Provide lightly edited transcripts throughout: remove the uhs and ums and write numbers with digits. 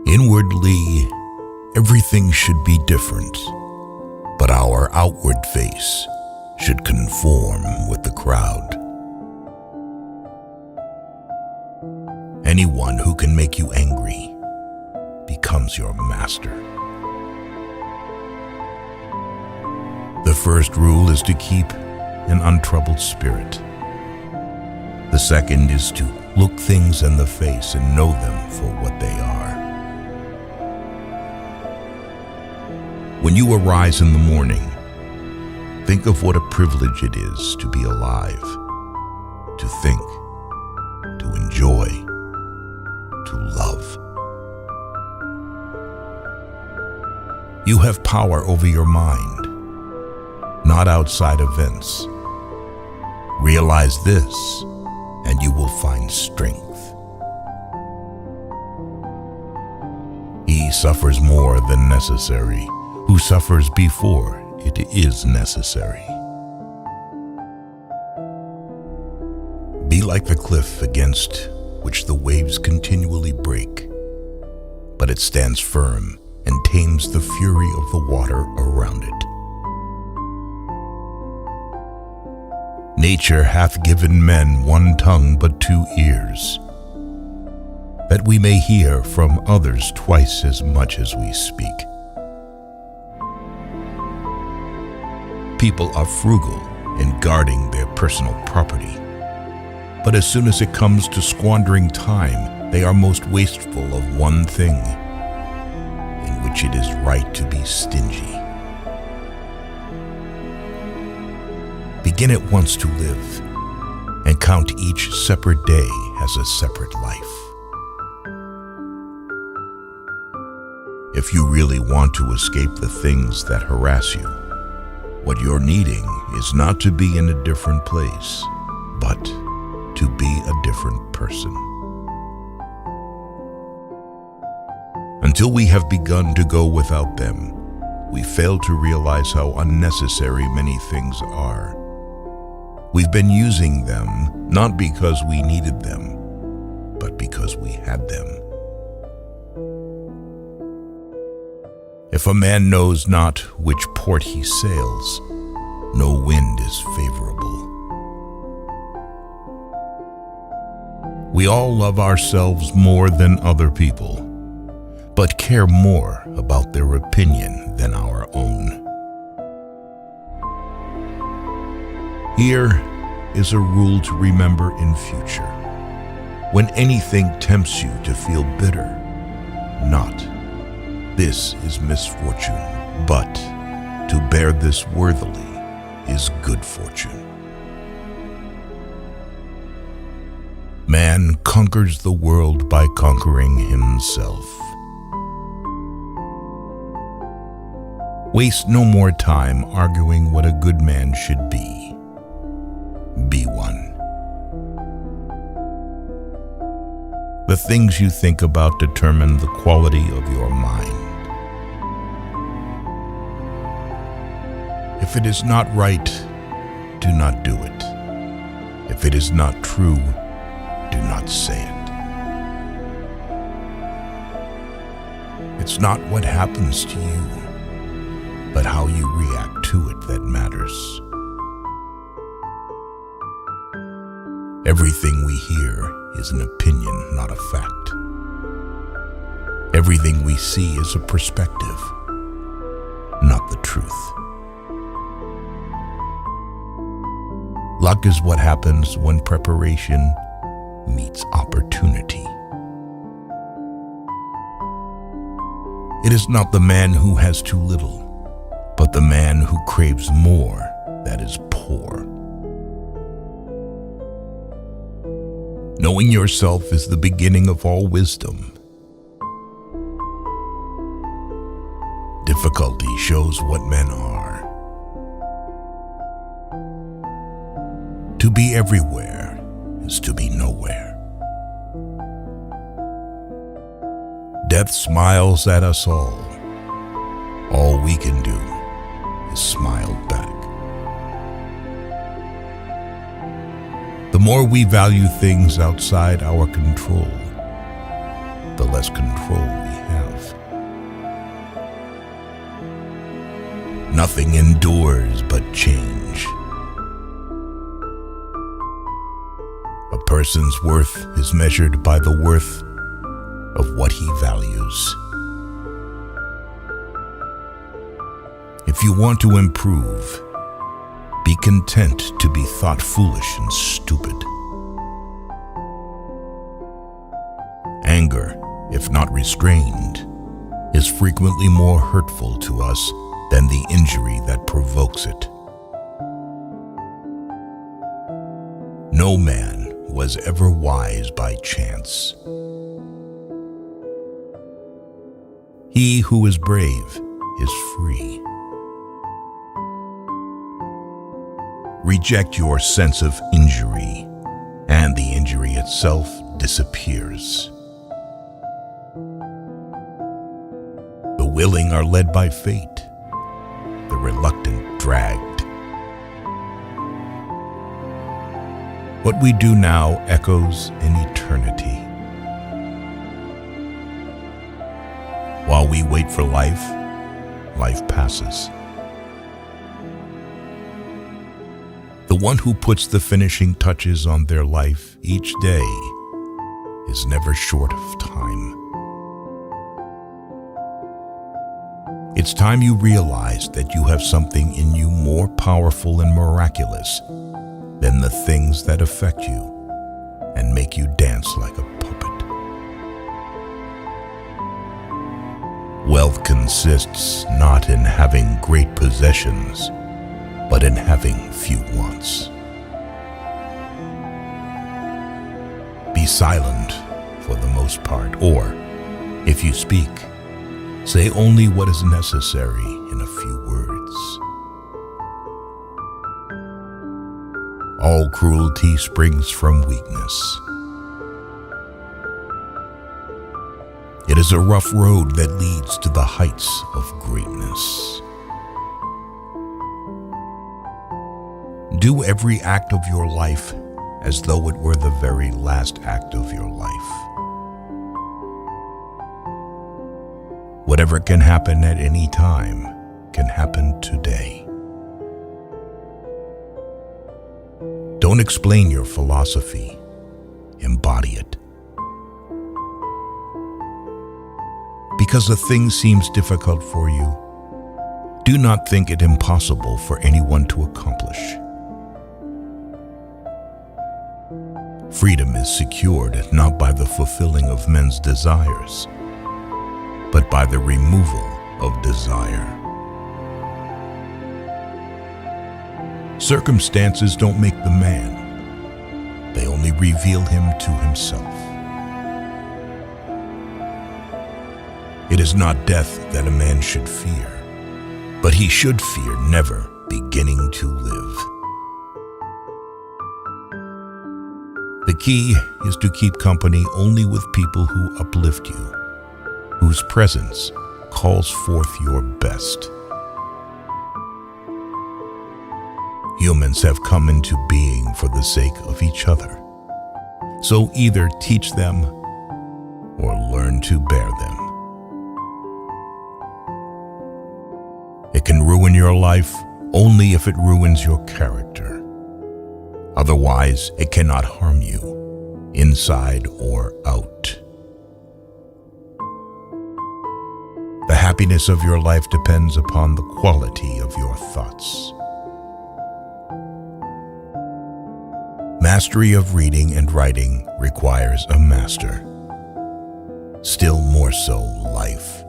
Inwardly, everything should be different, but our outward face should conform with the crowd. Anyone who can make you angry becomes your master. The first rule is to keep an untroubled spirit. The second is to look things in the face and know them for what they are. When you arise in the morning, think of what a privilege it is to be alive, to think, to enjoy, to love. You have power over your mind, not outside events. Realize this, and you will find strength. He suffers more than necessary who suffers before it is necessary. Be like the cliff against which the waves continually break, but it stands firm and tames the fury of the water around it. Nature hath given men one tongue but 2 ears, that we may hear from others twice as much as we speak. People are frugal in guarding their personal property, but as soon as it comes to squandering time, they are most wasteful of one thing, in which it is right to be stingy. Begin at once to live, and count each separate day as a separate life. If you really want to escape the things that harass you, what you're needing is not to be in a different place, but to be a different person. Until we have begun to go without them, we fail to realize how unnecessary many things are. We've been using them not because we needed them, but because we had them. If a man knows not which port he sails, no wind is favorable. We all love ourselves more than other people, but care more about their opinion than our own. Here is a rule to remember in future. When anything tempts you to feel bitter, not, "This is misfortune," but, "To bear this worthily is good fortune." Man conquers the world by conquering himself. Waste no more time arguing what a good man should be. Be one. The things you think about determine the quality of your mind. If it is not right, do not do it. If it is not true, do not say it. It's not what happens to you, but how you react to it that matters. Everything we hear is an opinion, not a fact. Everything we see is a perspective, not the truth. Luck is what happens when preparation meets opportunity. It is not the man who has too little, but the man who craves more that is poor. Knowing yourself is the beginning of all wisdom. Difficulty shows what men are. To be everywhere is to be nowhere. Death smiles at us all. All we can do is smile back. The more we value things outside our control, the less control we have. Nothing endures but change. A person's worth is measured by the worth of what he values. If you want to improve, be content to be thought foolish and stupid. Anger, if not restrained, is frequently more hurtful to us than the injury that provokes it. No man was ever wise by chance. He who is brave is free. Reject your sense of injury, and the injury itself disappears. The willing are led by fate, the reluctant dragged. What we do now echoes in eternity. While we wait for life, life passes. The one who puts the finishing touches on their life each day is never short of time. It's time you realize that you have something in you more powerful and miraculous than the things that affect you and make you dance like a puppet. Wealth consists not in having great possessions, but in having few wants. Be silent for the most part, or, if you speak, say only what is necessary in a few words. All cruelty springs from weakness. It is a rough road that leads to the heights of greatness. Do every act of your life as though it were the very last act of your life. Whatever can happen at any time can happen today. Don't explain your philosophy, embody it. Because a thing seems difficult for you, do not think it impossible for anyone to accomplish. Freedom is secured not by the fulfilling of men's desires, but by the removal of desire. Circumstances don't make the man. They only reveal him to himself. It is not death that a man should fear, but he should fear never beginning to live. The key is to keep company only with people who uplift you, whose presence calls forth your best. Humans have come into being for the sake of each other, so either teach them or learn to bear them. It can ruin your life only if it ruins your character. Otherwise, it cannot harm you, inside or out. The happiness of your life depends upon the quality of your thoughts. Mastery of reading and writing requires a master. Still more so, life.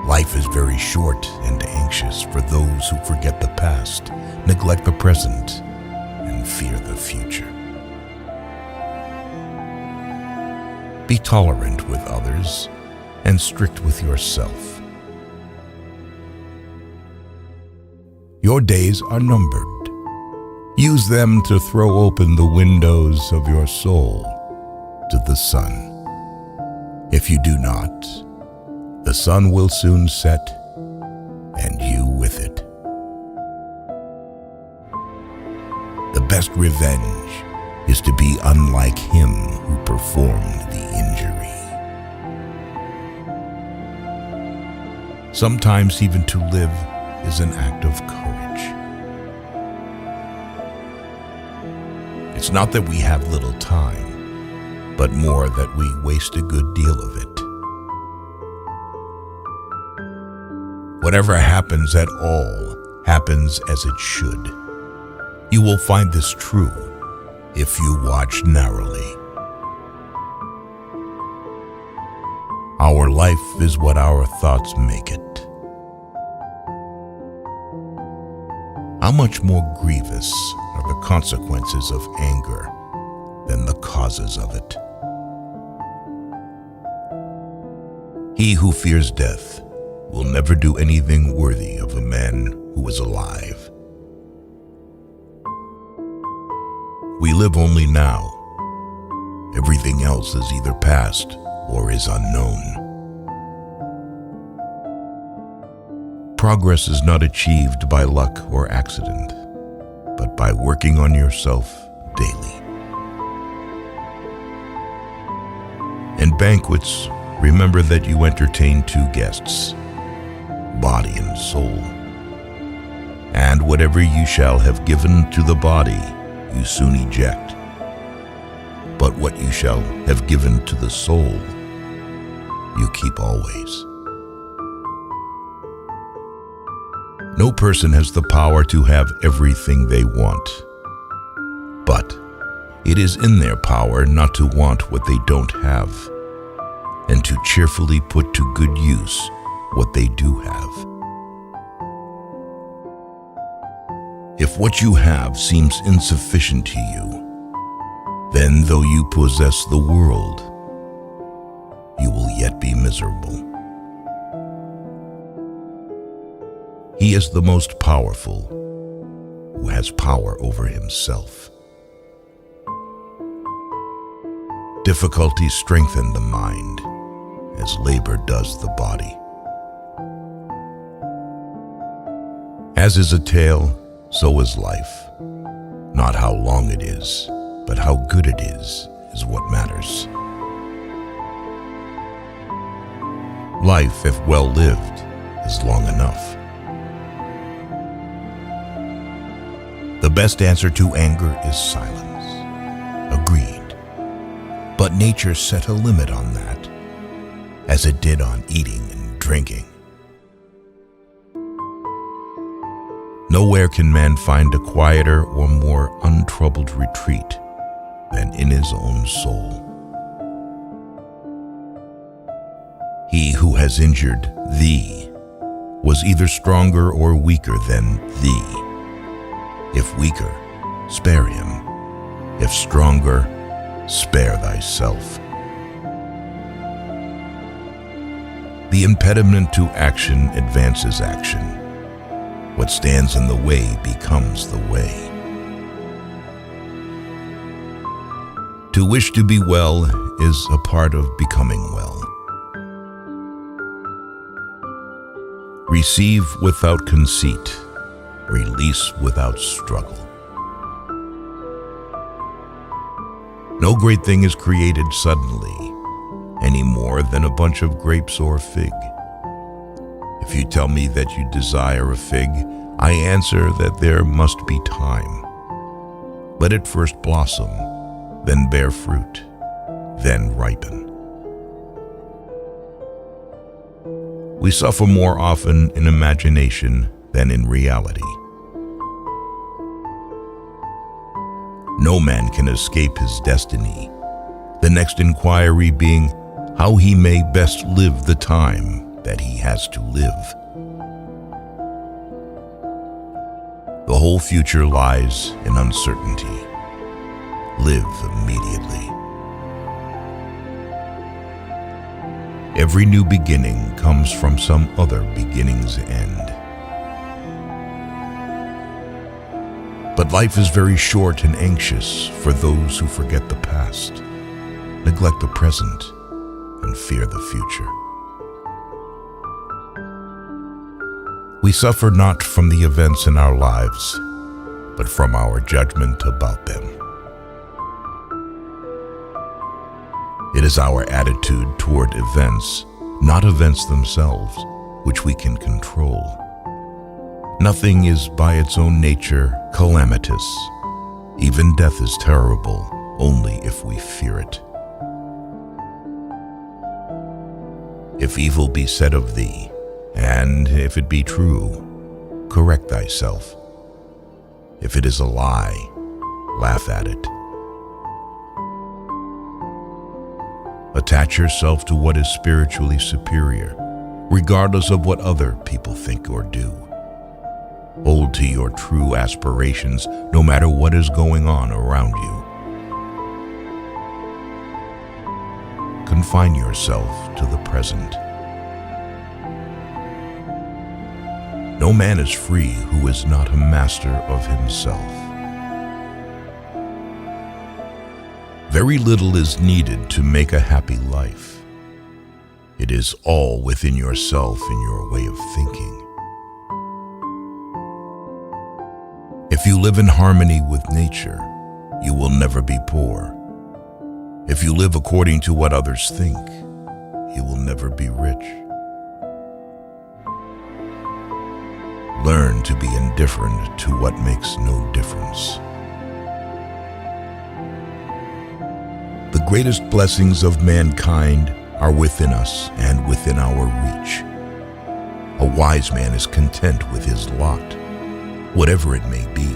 Life is very short and anxious for those who forget the past, neglect the present, and fear the future. Be tolerant with others and strict with yourself. Your days are numbered. Use them to throw open the windows of your soul to the sun. If you do not, the sun will soon set, and you with it. The best revenge is to be unlike him who performed the injury. Sometimes even to live is an act of courage. It's not that we have little time, but more that we waste a good deal of it. Whatever happens at all happens as it should. You will find this true if you watch narrowly. Our life is what our thoughts make it. How much more grievous are the consequences of anger than the causes of it? He who fears death will never do anything worthy of a man who is alive. We live only now. Everything else is either past or is unknown. Progress is not achieved by luck or accident, but by working on yourself daily. In banquets, remember that you entertain two guests, body and soul. And whatever you shall have given to the body, you soon eject. But what you shall have given to the soul, you keep always. No person has the power to have everything they want, but it is in their power not to want what they don't have, and to cheerfully put to good use what they do have. If what you have seems insufficient to you, then though you possess the world, you will yet be miserable. He is the most powerful who has power over himself. Difficulties strengthen the mind as labor does the body. As is a tale, so is life. Not how long it is, but how good it is what matters. Life, if well lived, is long enough. The best answer to anger is silence. Agreed. But nature set a limit on that, as it did on eating and drinking. Nowhere can man find a quieter or more untroubled retreat than in his own soul. He who has injured thee was either stronger or weaker than thee. If weaker, spare him. If stronger, spare thyself. The impediment to action advances action. What stands in the way becomes the way. To wish to be well is a part of becoming well. Receive without conceit. Release without struggle. No great thing is created suddenly, any more than a bunch of grapes or fig. If you tell me that you desire a fig, I answer that there must be time. Let it first blossom, then bear fruit, then ripen. We suffer more often in imagination than in reality. No man can escape his destiny, the next inquiry being how he may best live the time that he has to live. The whole future lies in uncertainty. Live immediately. Every new beginning comes from some other beginning's end. But life is very short and anxious for those who forget the past, neglect the present, and fear the future. We suffer not from the events in our lives, but from our judgment about them. It is our attitude toward events, not events themselves, which we can control. Nothing is by its own nature calamitous. Even death is terrible only if we fear it. If evil be said of thee, and if it be true, correct thyself. If it is a lie, laugh at it. Attach yourself to what is spiritually superior, regardless of what other people think or do. Hold to your true aspirations no matter what is going on around you. Confine yourself to the present. No man is free who is not a master of himself. Very little is needed to make a happy life. It is all within yourself and your way of thinking. If you live in harmony with nature, you will never be poor. If you live according to what others think, you will never be rich. Learn to be indifferent to what makes no difference. The greatest blessings of mankind are within us and within our reach. A wise man is content with his lot, whatever it may be,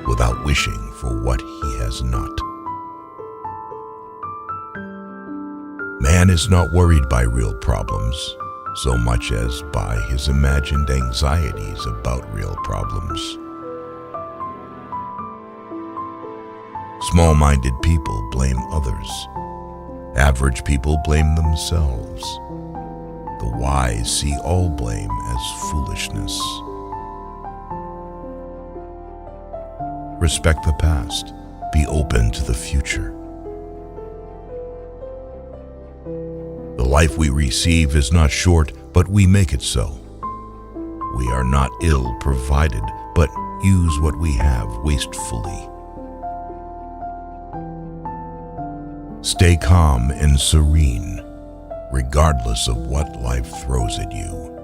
without wishing for what he has not. Man is not worried by real problems so much as by his imagined anxieties about real problems. Small-minded people blame others. Average people blame themselves. The wise see all blame as foolishness. Respect the past. Be open to the future. The life we receive is not short, but we make it so. We are not ill provided, but use what we have wastefully. Stay calm and serene, regardless of what life throws at you.